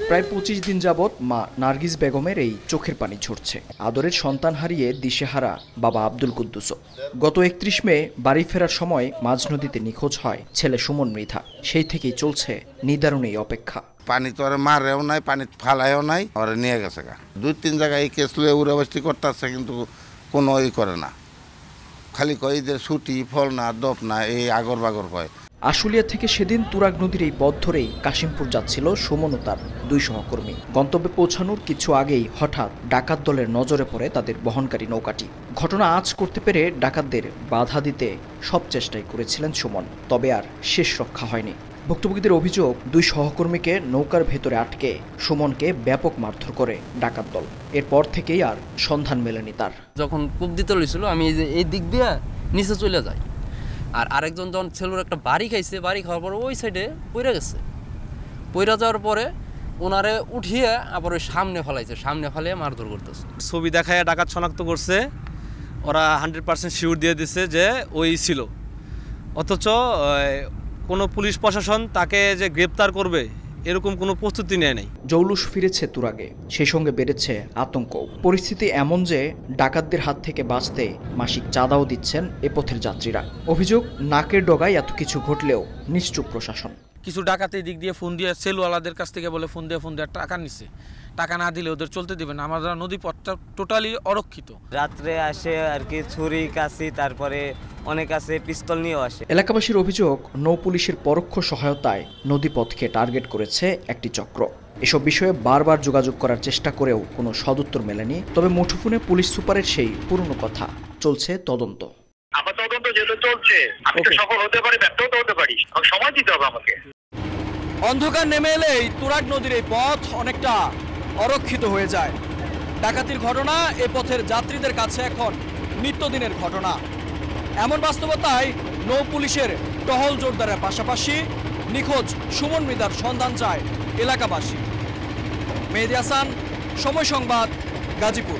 প্রায় ২৫ দিন যাবৎ মা নার্গিস বেগমের এই চোখের পানি ঝরছে। আদরের সন্তান হারিয়ে দিশেহারা বাবা আব্দুল কুদ্দুসও। গত ৩১ মে বাড়ি ফেরার সময় মাঝ নদীতে নিখোঁজ হয় ছেলে সুমন মৃধা। সেই থেকেই চলছে নিদারুণ এই অপেক্ষা। পানি তো আর মারেও নাই, পানি ফালায়ও নাই, ওরা নিয়ে গেছে গা। ২-৩ জায়গায় এই কেস লয়ে উড়াবাস্তি করতেছে, কিন্তু কোনো করে না। খালি কয় যে ছুটি ফল না দপ না, এই আগর বাগর কয়। আশুলিয়া থেকে সেদিন তুরাগ নদীর এই পথ ধরেই কাশিমপুর যাচ্ছিল সুমন ও তার ২ সহকর্মী। গন্তব্যে পৌঁছানোর কিছু আগেই হঠাৎ ডাকাত দলের নজরে পড়ে তাদের বহনকারী নৌকাটি। ঘটনা আঁচ করতে পেরে ডাকাতদের বাধা দিতে সব চেষ্টাই করেছিলেন সুমন, তবে আর শেষ রক্ষা হয়নি। ভুক্তভোগীদের অভিযোগ, ২ সহকর্মীকে নৌকার ভেতরে আটকে সুমনকে ব্যাপক মারধর করে ডাকাত দল। এরপর থেকেই আর সন্ধান মেলেনি তার। যখন কূপ দিতে লইছিল আমি এই দিক দিয়ে নিচে চলে যাই, আর আরেকজন যখন ছেলের একটা বাড়ি খাইছে, বাড়ি খাওয়ার পরে ওই সাইডে পইরা গেছে। পইরা যাওয়ার পরে ওনারে উঠিয়ে আবার ওই সামনে ফেলাইছে, সামনে ফেলিয়ে মারধর করতেছে। ছবি দেখায় ডাকাত শনাক্ত করছে, ওরা 100% শিওর দিয়ে দিচ্ছে যে ওই ছিল। অথচ কোনো পুলিশ প্রশাসন তাকে যে গ্রেপ্তার করবে এরকম কোনো প্রস্তুতি নেয় নাই। জৌলুস ফিরেছে তুরাগে, সেই সঙ্গে বেড়েছে আতঙ্ক। পরিস্থিতি এমন যে ডাকাতদের হাত থেকে বাঁচতে মাসিক চাঁদাও দিচ্ছেন এ পথের যাত্রীরা। অভিযোগ, নাকের ডগায় এত কিছু ঘটলেও নিশ্চুপ প্রশাসন। কিছু ডাকাতি দিক দিয়ে ফোন দিয়ে সেলওয়ালাদের কাছ থেকে বলে ফোন দিয়ে টাকা নিচ্ছে। টাকা না দিলে ওদের চলতে দেবে না। আমরা নদী পথটা টোটালি অরক্ষিত। রাত্রে আসে আর কি ছুরি কাছি, তারপরে অনেক আছে পিস্তল নিয়েও আসে। এলাকাবাসীর অভিযোগ, নৌ পুলিশের পরোক্ষ সহায়তায় নদীপথকে টার্গেট করেছে একটি চক্র। এসব বিষয়ে বারবার যোগাযোগ করার চেষ্টা করেও কোনো সদুত্তর মেলেনি। তবে মুঠোফোনে পুলিশ সুপারের সেই পুরনো কথা, চলছে তদন্ত। আমার তদন্ত যেটা চলছে, আমি তো সফল হতে পারি, ব্যর্থও তো হতে পারি, সময় দিতে হবে আমাকে। অন্ধকার নেমে এলেই তুরাগ নদীর এই পথ অনেকটা অরক্ষিত হয়ে যায়। ডাকাতির ঘটনা এ পথের যাত্রীদের কাছে এখন নিত্যদিনের ঘটনা। এমন বাস্তবতায় নৌ পুলিশের টহল জোরদারের পাশাপাশি নিখোঁজ সুমন মৃধার সন্ধান চায় এলাকাবাসী। মেহেদী হাসান, সময় সংবাদ, গাজীপুর।